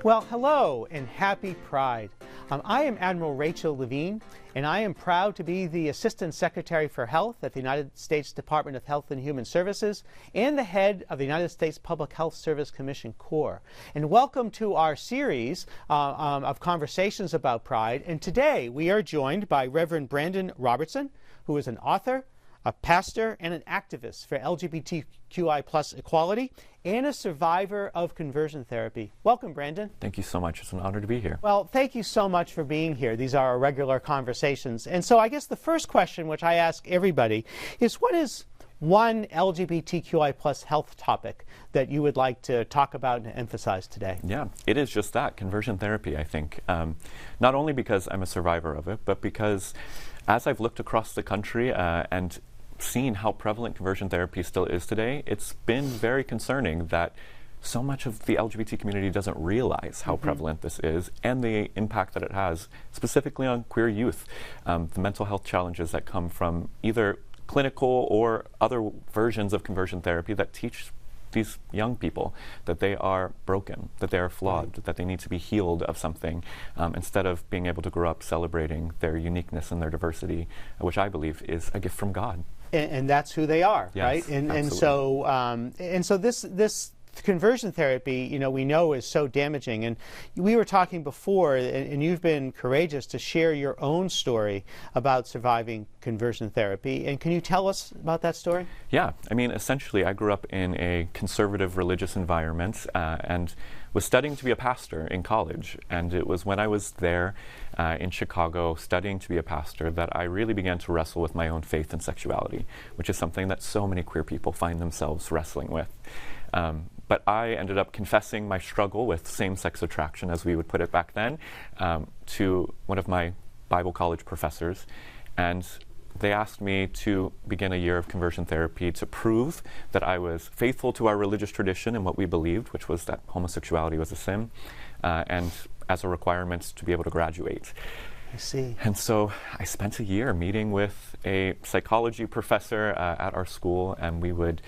Well, hello and happy Pride. I am Admiral Rachel Levine, and I am proud to be the Assistant Secretary for Health at the United States Department of Health and Human Services and the head of the United States Public Health Service Commission Corps. And welcome to our series of conversations about Pride. And today we are joined by Reverend Brandan Robertson, who is an author, a pastor, and an activist for LGBTQI plus equality, and a survivor of conversion therapy. Welcome, Brandan. Thank you so much. It's an honor to be here. Well, thank you so much for being here. These are our regular conversations. And so I guess the first question, which I ask everybody, is what is one LGBTQI plus health topic that you would like to talk about and emphasize today? Yeah, it is just that, conversion therapy, I think. Not only because I'm a survivor of it, but because as I've looked across the country and seen how prevalent conversion therapy still is today, it's been very concerning that so much of the LGBT community doesn't realize how prevalent this is and the impact that it has, specifically on queer youth, the mental health challenges that come from either clinical or other versions of conversion therapy that teach these young people that they are broken, that they are flawed, that they need to be healed of something, instead of being able to grow up celebrating their uniqueness and their diversity, which I believe is a gift from God. And that's who they are, yes, right? And so this conversion therapy, you know, we know is so damaging. And we were talking before, and you've been courageous to share your own story about surviving conversion therapy. And can you tell us about that story? Yeah, I mean, essentially, I grew up in a conservative religious environment and was studying to be a pastor in college. And it was when I was there in Chicago studying to be a pastor that I really began to wrestle with my own faith and sexuality, which is something that so many queer people find themselves wrestling with. But I ended up confessing my struggle with same-sex attraction, as we would put it back then, to one of my Bible college professors. And they asked me to begin a year of conversion therapy to prove that I was faithful to our religious tradition and what we believed, which was that homosexuality was a sin, and as a requirement to be able to graduate. I see. And so I spent a year meeting with a psychology professor at our school, and we would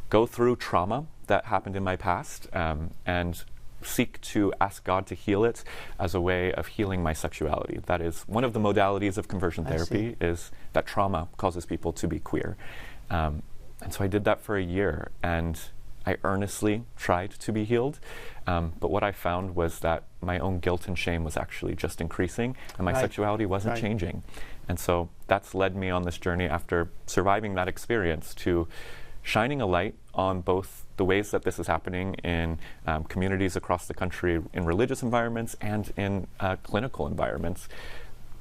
go through trauma that happened in my past and seek to ask God to heal it as a way of healing my sexuality. That is one of the modalities of conversion therapy, is that trauma causes people to be queer. And so I did that for a year, and I earnestly tried to be healed. But what I found was that my own guilt and shame was actually just increasing, and my sexuality wasn't changing. And so that's led me on this journey after surviving that experience to shining a light on both the ways that this is happening in communities across the country, in religious environments and in clinical environments.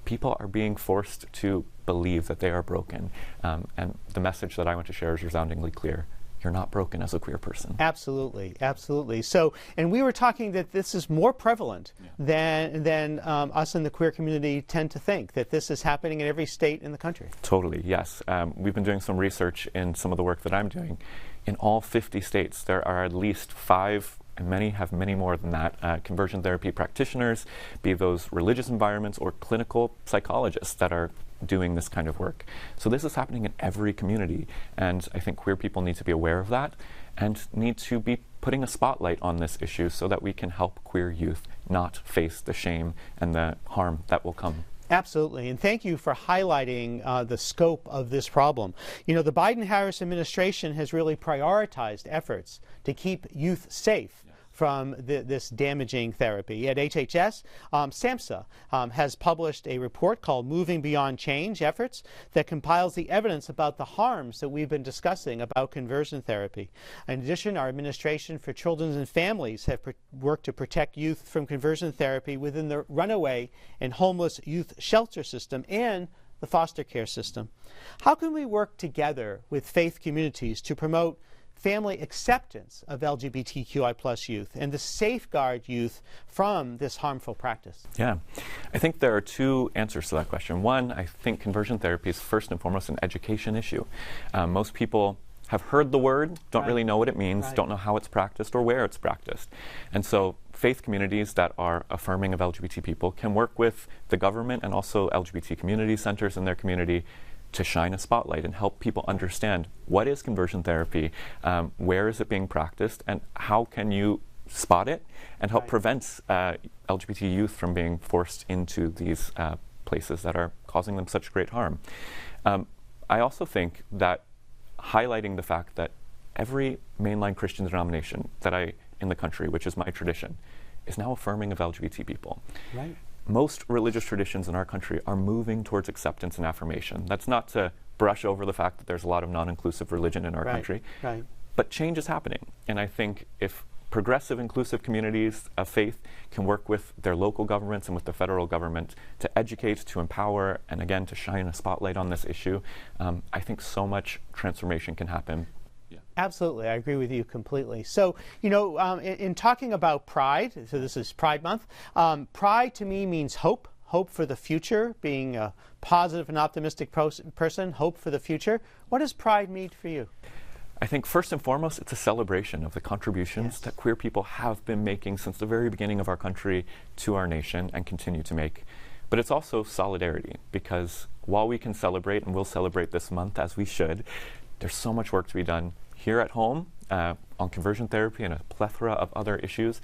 People are being forced to believe that they are broken. And the message that I want to share is resoundingly clear. You're not broken as a queer person. Absolutely, absolutely. So, and we were talking that this is more prevalent than us in the queer community tend to think, that this is happening in every state in the country. Totally, yes. We've been doing some research in some of the work that I'm doing. In all 50 states, there are at least 5, and many have many more than that, conversion therapy practitioners, be those religious environments or clinical psychologists that are doing this kind of work. So this is happening in every community, and I think queer people need to be aware of that and need to be putting a spotlight on this issue so that we can help queer youth not face the shame and the harm that will come. Absolutely, and thank you for highlighting the scope of this problem. You know, the Biden-Harris administration has really prioritized efforts to keep youth safe from this damaging therapy. At HHS, SAMHSA has published a report called Moving Beyond Change Efforts that compiles the evidence about the harms that we've been discussing about conversion therapy. In addition, our Administration for Children and Families have worked to protect youth from conversion therapy within the runaway and homeless youth shelter system and the foster care system. How can we work together with faith communities to promote family acceptance of LGBTQI plus youth and to safeguard youth from this harmful practice? Yeah, I think there are 2 answers to that question. One, I think conversion therapy is first and foremost an education issue. Most people have heard the word, don't really know what it means, don't know how it's practiced or where it's practiced. And so faith communities that are affirming of LGBT people can work with the government and also LGBT community centers in their community to shine a spotlight and help people understand what is conversion therapy, where is it being practiced, and how can you spot it and help prevent LGBT youth from being forced into these places that are causing them such great harm. I also think that highlighting the fact that every mainline Christian denomination in the country, which is my tradition, is now affirming of LGBT people. Right. Most religious traditions in our country are moving towards acceptance and affirmation. That's not to brush over the fact that there's a lot of non-inclusive religion in our country, but change is happening. And I think if progressive, inclusive communities of faith can work with their local governments and with the federal government to educate, to empower, and again, to shine a spotlight on this issue, I think so much transformation can happen. Absolutely, I agree with you completely. So, in talking about Pride, so this is Pride Month, Pride to me means hope for the future, being a positive and optimistic person, hope for the future. What does Pride mean for you? I think first and foremost, it's a celebration of the contributions that queer people have been making since the very beginning of our country to our nation and continue to make. But it's also solidarity, because while we can celebrate, and we'll celebrate this month as we should, there's so much work to be done here at home on conversion therapy and a plethora of other issues,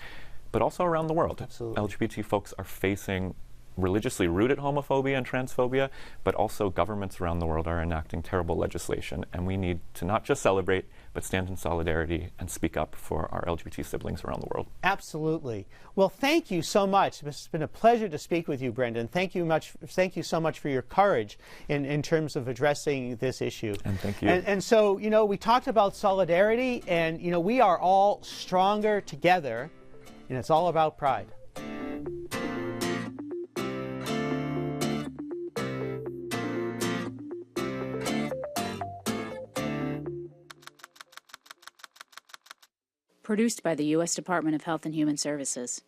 but also around the world. Absolutely. LGBT folks are facing religiously rooted homophobia and transphobia, but also governments around the world are enacting terrible legislation, and we need to not just celebrate, but stand in solidarity and speak up for our LGBT siblings around the world. Absolutely. Well, thank you so much. It's been a pleasure to speak with you, Brandan. Thank you so much for your courage in terms of addressing this issue. And thank you. And so, we talked about solidarity, and, we are all stronger together, and it's all about pride. Produced by the U.S. Department of Health and Human Services.